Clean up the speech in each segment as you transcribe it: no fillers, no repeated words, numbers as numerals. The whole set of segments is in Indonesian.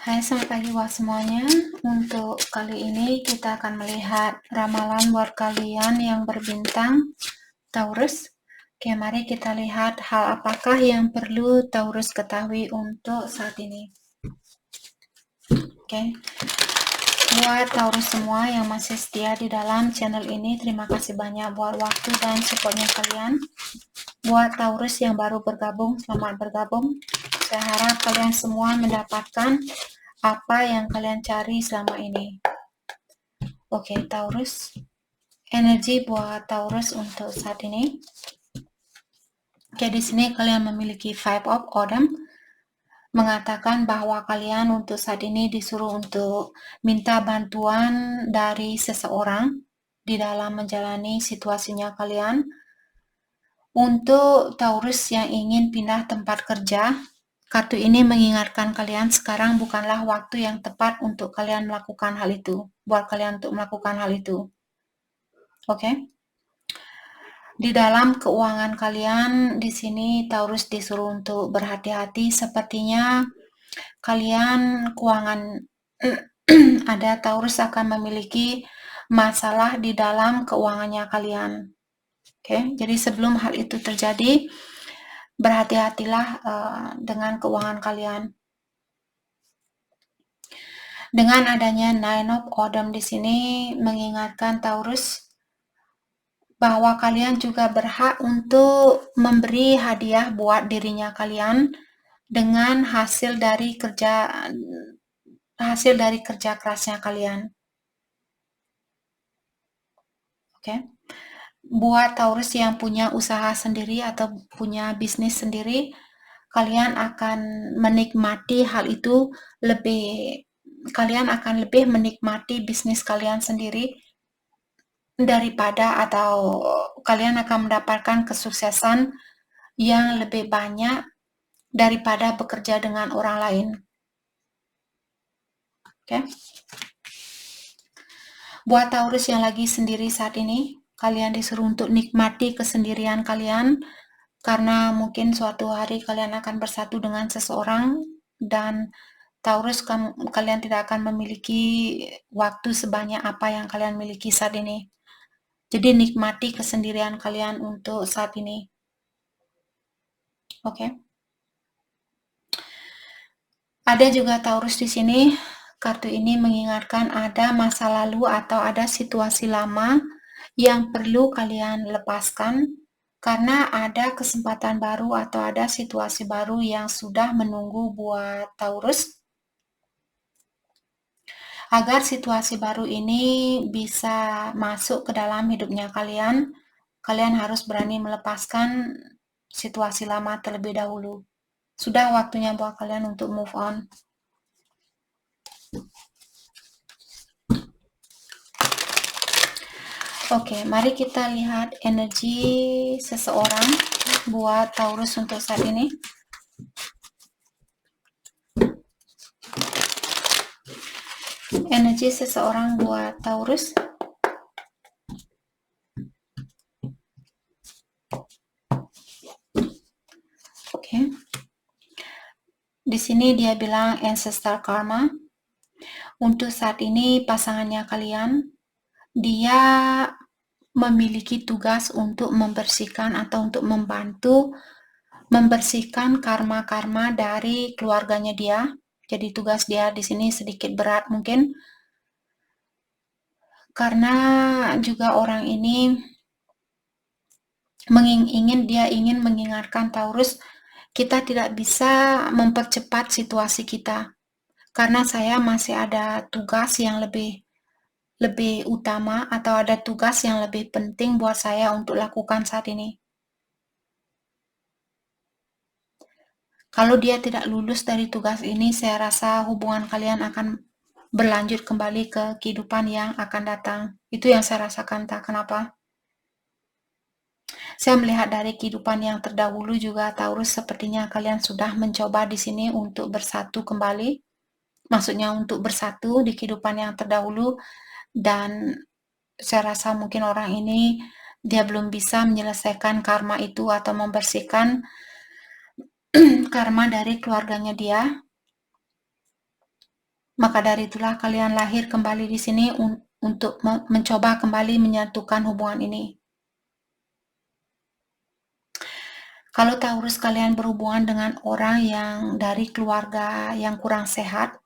Hai, selamat pagi buat semuanya. Untuk kali ini kita akan melihat ramalan buat kalian yang berbintang Taurus. Oke, mari kita lihat hal apakah yang perlu Taurus ketahui untuk saat ini. Oke, buat Taurus semua yang masih setia di dalam channel ini, terima kasih banyak buat waktu dan supportnya kalian. Buat Taurus yang baru bergabung, selamat bergabung. Saya harap kalian semua mendapatkan apa yang kalian cari selama ini. Oke, Taurus. Energi buat Taurus untuk saat ini. Oke, di sini kalian memiliki Five of Autumn, mengatakan bahwa kalian untuk saat ini disuruh untuk minta bantuan dari seseorang di dalam menjalani situasinya kalian. Untuk Taurus yang ingin pindah tempat kerja, kartu ini mengingatkan kalian sekarang bukanlah waktu yang tepat untuk kalian melakukan hal itu. Buat kalian untuk melakukan hal itu. Oke. Di dalam keuangan kalian di sini Taurus disuruh untuk berhati-hati. Sepertinya kalian keuangan ada Taurus akan memiliki masalah di dalam keuangannya kalian. Oke, jadi sebelum hal itu terjadi, berhati-hatilah dengan keuangan kalian. Dengan adanya Nine of Autumn di sini mengingatkan Taurus bahwa kalian juga berhak untuk memberi hadiah buat dirinya kalian dengan hasil dari kerja kerasnya kalian. Oke. Buat Taurus yang punya usaha sendiri atau punya bisnis sendiri, kalian akan menikmati hal itu kalian akan lebih menikmati bisnis kalian sendiri daripada atau kalian akan mendapatkan kesuksesan yang lebih banyak daripada bekerja dengan orang lain. Oke. Buat Taurus yang lagi sendiri saat ini, kalian disuruh untuk nikmati kesendirian kalian karena mungkin suatu hari kalian akan bersatu dengan seseorang dan Taurus kalian tidak akan memiliki waktu sebanyak apa yang kalian miliki saat ini. Jadi nikmati kesendirian kalian untuk saat ini. Oke. Ada juga Taurus di sini. Kartu ini mengingatkan ada masa lalu atau ada situasi lama yang perlu kalian lepaskan karena ada kesempatan baru atau ada situasi baru yang sudah menunggu buat Taurus. Agar situasi baru ini bisa masuk ke dalam hidupnya kalian, kalian harus berani melepaskan situasi lama terlebih dahulu. Sudah waktunya buat kalian untuk move on. Oke, mari kita lihat energi seseorang buat Taurus untuk saat ini. Energi seseorang buat Taurus. Oke. Di sini dia bilang ancestor karma. Untuk saat ini pasangannya kalian, dia memiliki tugas untuk membersihkan atau untuk membantu membersihkan karma-karma dari keluarganya dia. Jadi tugas dia di sini sedikit berat mungkin. Karena juga orang ini ingin mengingatkan Taurus, kita tidak bisa mempercepat situasi kita. Karena saya masih ada tugas yang lebih utama atau ada tugas yang lebih penting buat saya untuk lakukan saat ini. Kalau dia tidak lulus dari tugas ini, saya rasa hubungan kalian akan berlanjut kembali ke kehidupan yang akan datang. Itu yang saya rasakan, tak kenapa. Saya melihat dari kehidupan yang terdahulu juga Taurus sepertinya kalian sudah mencoba di sini untuk bersatu kembali. Maksudnya untuk bersatu di kehidupan yang terdahulu dan saya rasa mungkin orang ini dia belum bisa menyelesaikan karma itu atau membersihkan karma dari keluarganya dia. Maka dari itulah kalian lahir kembali di sini untuk mencoba kembali menyatukan hubungan ini. Kalau Taurus kalian berhubungan dengan orang yang dari keluarga yang kurang sehat,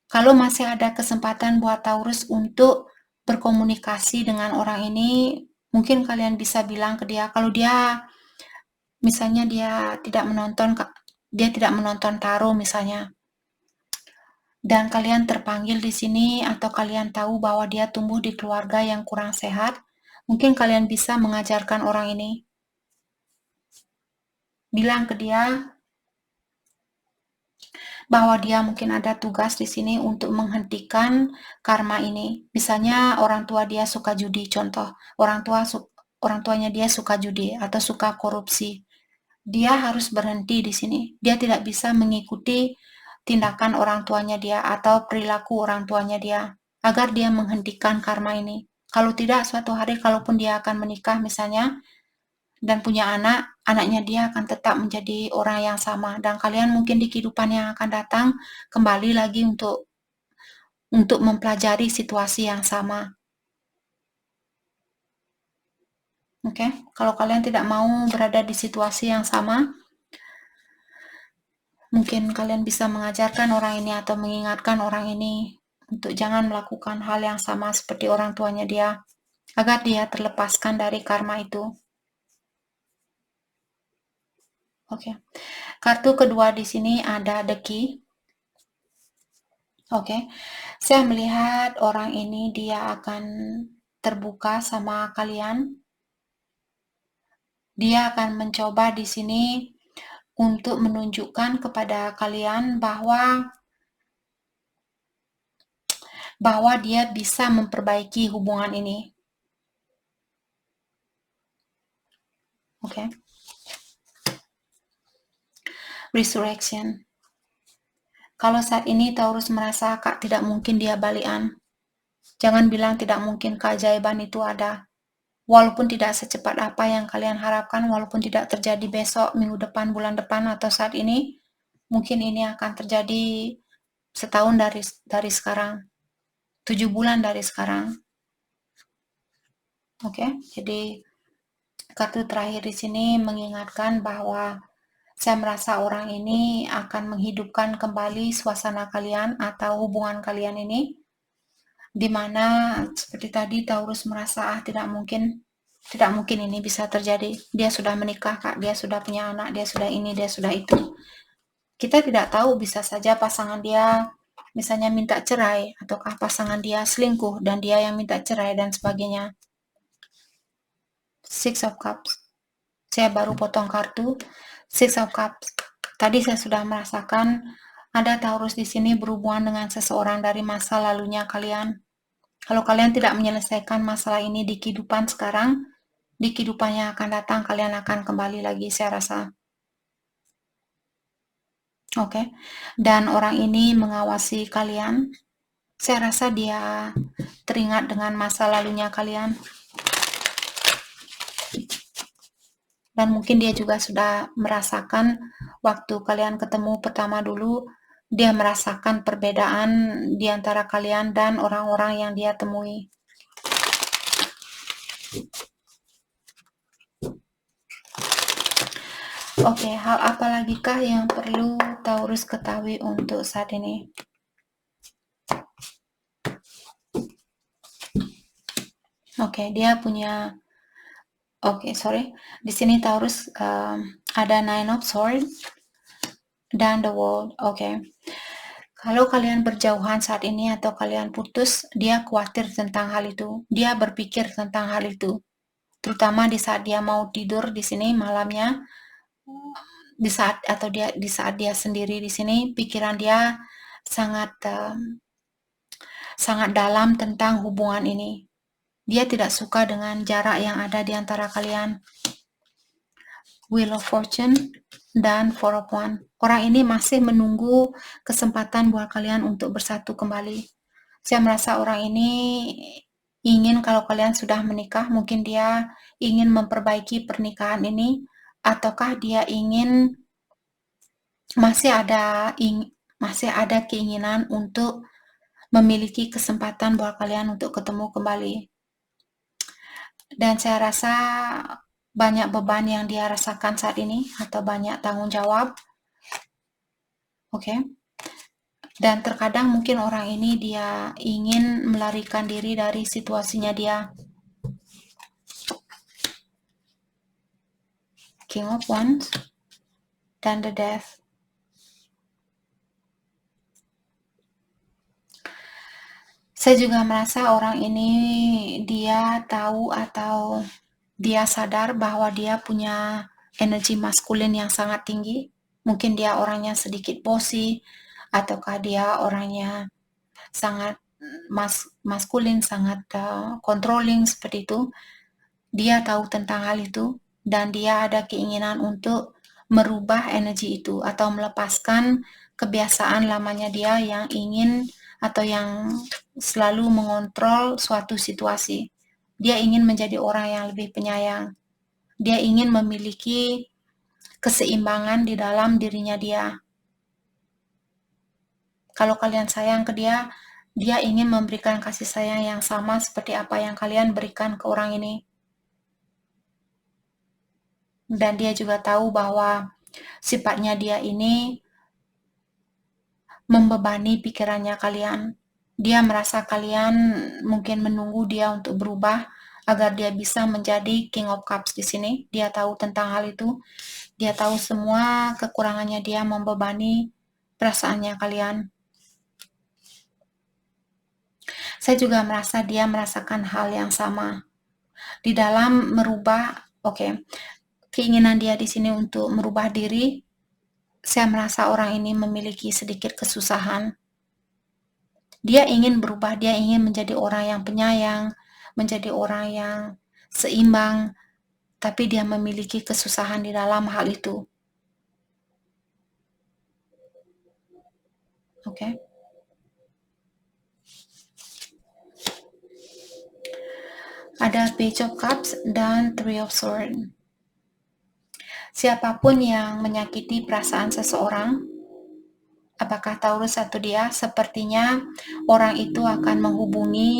kalau masih ada kesempatan buat Taurus untuk berkomunikasi dengan orang ini, mungkin kalian bisa bilang ke dia kalau dia misalnya dia tidak menonton tarot misalnya. Dan kalian terpanggil di sini atau kalian tahu bahwa dia tumbuh di keluarga yang kurang sehat, mungkin kalian bisa mengajarkan orang ini. Bilang ke dia bahwa dia mungkin ada tugas di sini untuk menghentikan karma ini. Misalnya orang tua dia suka judi, contoh. Orang tuanya dia suka judi atau suka korupsi. Dia harus berhenti di sini. Dia tidak bisa mengikuti tindakan orang tuanya dia atau perilaku orang tuanya dia agar dia menghentikan karma ini. Kalau tidak, suatu hari kalaupun dia akan menikah misalnya dan punya anak, anaknya dia akan tetap menjadi orang yang sama dan kalian mungkin di kehidupan yang akan datang kembali lagi untuk mempelajari situasi yang sama. Oke, kalau kalian tidak mau berada di situasi yang sama, mungkin kalian bisa mengajarkan orang ini atau mengingatkan orang ini untuk jangan melakukan hal yang sama seperti orang tuanya dia, agar dia terlepaskan dari karma itu. Oke. Kartu kedua di sini ada The Key. Oke. Saya melihat orang ini dia akan terbuka sama kalian. Dia akan mencoba di sini untuk menunjukkan kepada kalian bahwa dia bisa memperbaiki hubungan ini. Oke. Resurrection. Kalau saat ini Taurus merasa tidak mungkin dia balikan, jangan bilang tidak mungkin, keajaiban itu ada. Walaupun tidak secepat apa yang kalian harapkan, walaupun tidak terjadi besok, minggu depan, bulan depan, atau saat ini, mungkin ini akan terjadi setahun dari sekarang, 7 bulan dari sekarang. Oke, jadi kartu terakhir di sini mengingatkan bahwa saya merasa orang ini akan menghidupkan kembali suasana kalian atau hubungan kalian ini, di mana seperti tadi Taurus merasa tidak mungkin ini bisa terjadi. Dia sudah menikah, Kak, dia sudah punya anak, dia sudah ini, dia sudah itu. Kita tidak tahu, bisa saja pasangan dia misalnya minta cerai, ataukah pasangan dia selingkuh dan dia yang minta cerai dan sebagainya. Six of Cups. Saya baru potong kartu Six of Cups. Tadi saya sudah merasakan ada Taurus di sini berhubungan dengan seseorang dari masa lalunya kalian. Kalau kalian tidak menyelesaikan masalah ini di kehidupan sekarang, di kehidupan yang akan datang kalian akan kembali lagi, saya rasa. Oke. Dan orang ini mengawasi kalian. Saya rasa dia teringat dengan masa lalunya kalian. Dan mungkin dia juga sudah merasakan waktu kalian ketemu pertama dulu, dia merasakan perbedaan di antara kalian dan orang-orang yang dia temui. Oke, hal apa lagi kah yang perlu Taurus ketahui untuk saat ini? Oke, dia punya sorry. Di sini Taurus ada Nine of Swords dan The World. Oke. Kalau kalian berjauhan saat ini atau kalian putus, dia khawatir tentang hal itu. Dia berpikir tentang hal itu. Terutama di saat dia mau tidur di sini malamnya, di saat dia sendiri di sini, pikiran dia sangat dalam tentang hubungan ini. Dia tidak suka dengan jarak yang ada di antara kalian. Wheel of Fortune dan Four of Wands. Orang ini masih menunggu kesempatan buat kalian untuk bersatu kembali. Saya merasa orang ini ingin kalau kalian sudah menikah, mungkin dia ingin memperbaiki pernikahan ini, ataukah dia ingin masih ada Masih ada keinginan untuk memiliki kesempatan buat kalian untuk ketemu kembali. Dan saya rasa banyak beban yang dia rasakan saat ini, atau banyak tanggung jawab. Oke. Dan terkadang mungkin orang ini dia ingin melarikan diri dari situasinya dia. King of Wands dan the Death. Saya juga merasa orang ini dia tahu atau dia sadar bahwa dia punya energi maskulin yang sangat tinggi. Mungkin dia orangnya sedikit bossy, ataukah dia orangnya sangat maskulin, sangat controlling seperti itu. Dia tahu tentang hal itu dan dia ada keinginan untuk merubah energi itu atau melepaskan kebiasaan lamanya dia yang ingin atau yang selalu mengontrol suatu situasi. Dia ingin menjadi orang yang lebih penyayang. Dia ingin memiliki keseimbangan di dalam dirinya dia. Kalau kalian sayang ke dia, dia ingin memberikan kasih sayang yang sama seperti apa yang kalian berikan ke orang ini. Dan dia juga tahu bahwa sifatnya dia ini membebani pikirannya kalian. Dia merasa kalian mungkin menunggu dia untuk berubah agar dia bisa menjadi King of Cups di sini. Dia tahu tentang hal itu. Dia tahu semua kekurangannya dia membebani perasaannya kalian. Saya juga merasa dia merasakan hal yang sama. Di dalam merubah, keinginan dia di sini untuk merubah diri, saya merasa orang ini memiliki sedikit kesusahan. Dia ingin berubah, dia ingin menjadi orang yang penyayang, menjadi orang yang seimbang, tapi dia memiliki kesusahan di dalam hal itu. Oke. Ada Page of Cups dan Three of Swords. Siapapun yang menyakiti perasaan seseorang, apakah Taurus atau dia, sepertinya orang itu akan menghubungi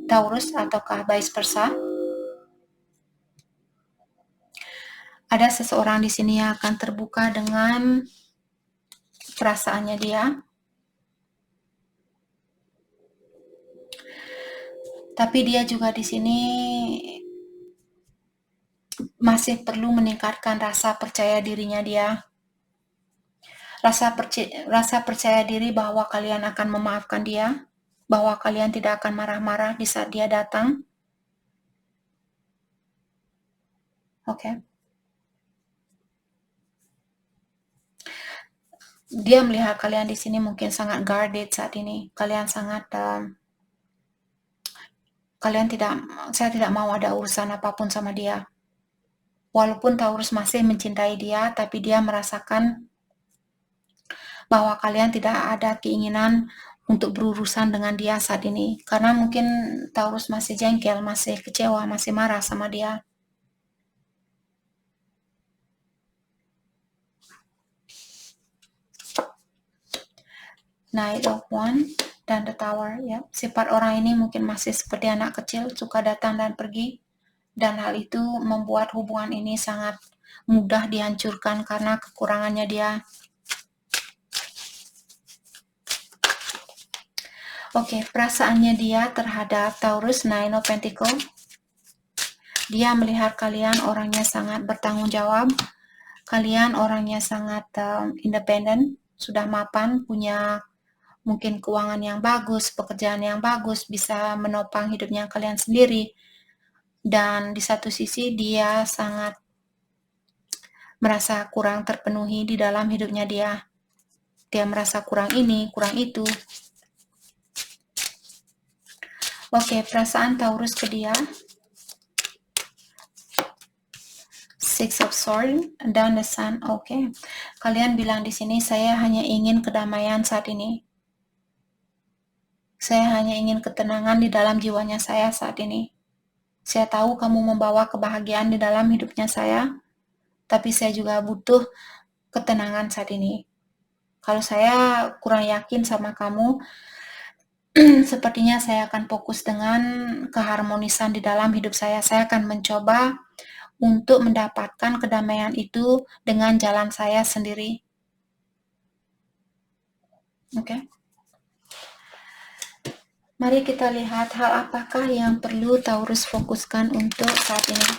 Taurus ataukah vice versa. Ada seseorang di sini yang akan terbuka dengan perasaannya dia. Tapi dia juga di sini masih perlu meningkatkan rasa percaya dirinya dia. Rasa percaya diri bahwa kalian akan memaafkan dia, bahwa kalian tidak akan marah-marah di saat dia datang. Oke. Dia melihat kalian di sini mungkin sangat guarded saat ini. Kalian sangat saya tidak mau ada urusan apapun sama dia. Walaupun Taurus masih mencintai dia, tapi dia merasakan bahwa kalian tidak ada keinginan untuk berurusan dengan dia saat ini. Karena mungkin Taurus masih jengkel, masih kecewa, masih marah sama dia. Knight of Wands dan The Tower, ya. Sifat orang ini mungkin masih seperti anak kecil, suka datang dan pergi. Dan hal itu membuat hubungan ini sangat mudah dihancurkan karena kekurangannya dia. Perasaannya dia terhadap Taurus, Nine of Pentacles. Dia melihat kalian orangnya sangat bertanggung jawab. Kalian orangnya sangat independen, sudah mapan, punya mungkin keuangan yang bagus, pekerjaan yang bagus, bisa menopang hidupnya kalian sendiri. Dan di satu sisi dia sangat merasa kurang terpenuhi di dalam hidupnya dia. Dia merasa kurang ini, kurang itu. Perasaan Taurus ke dia. Six of Swords dan the Sun. Kalian bilang di sini, saya hanya ingin kedamaian saat ini. Saya hanya ingin ketenangan di dalam jiwanya saya saat ini. Saya tahu kamu membawa kebahagiaan di dalam hidupnya saya, tapi saya juga butuh ketenangan saat ini. Kalau saya kurang yakin sama kamu, sepertinya saya akan fokus dengan keharmonisan di dalam hidup saya. Saya akan mencoba untuk mendapatkan kedamaian itu dengan jalan saya sendiri. Oke. Mari kita lihat hal apakah yang perlu Taurus fokuskan untuk saat ini.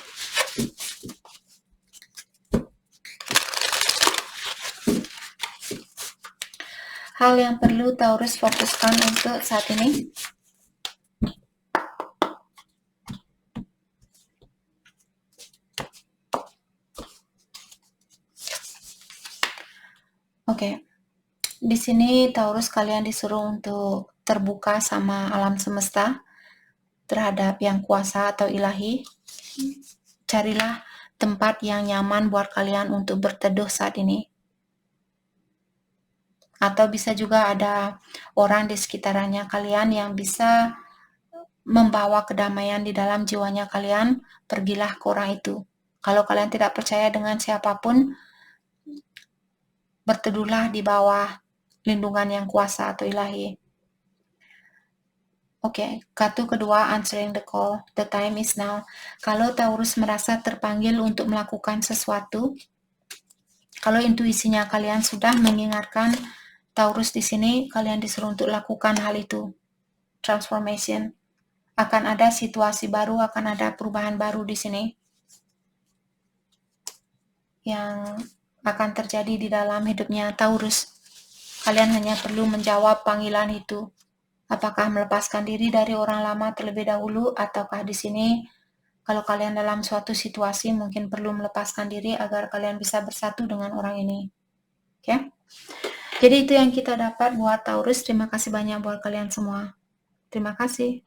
Hal yang perlu Taurus fokuskan untuk saat ini. Oke. Di sini Taurus kalian disuruh untuk terbuka sama alam semesta terhadap yang kuasa atau ilahi. Carilah tempat yang nyaman buat kalian untuk berteduh saat ini. Atau bisa juga ada orang di sekitarannya kalian yang bisa membawa kedamaian di dalam jiwanya kalian, pergilah ke orang itu. Kalau kalian tidak percaya dengan siapapun, berteduhlah di bawah lindungan yang kuasa atau ilahi. Oke, kartu kedua, answering the call. The time is now. Kalau Taurus merasa terpanggil untuk melakukan sesuatu, kalau intuisinya kalian sudah mengingatkan Taurus di sini, kalian disuruh untuk lakukan hal itu. Transformation. Akan ada situasi baru, akan ada perubahan baru di sini yang akan terjadi di dalam hidupnya Taurus. Kalian hanya perlu menjawab panggilan itu. Apakah melepaskan diri dari orang lama terlebih dahulu, ataukah di sini kalau kalian dalam suatu situasi mungkin perlu melepaskan diri agar kalian bisa bersatu dengan orang ini. Oke? Jadi itu yang kita dapat buat Taurus. Terima kasih banyak buat kalian semua. Terima kasih.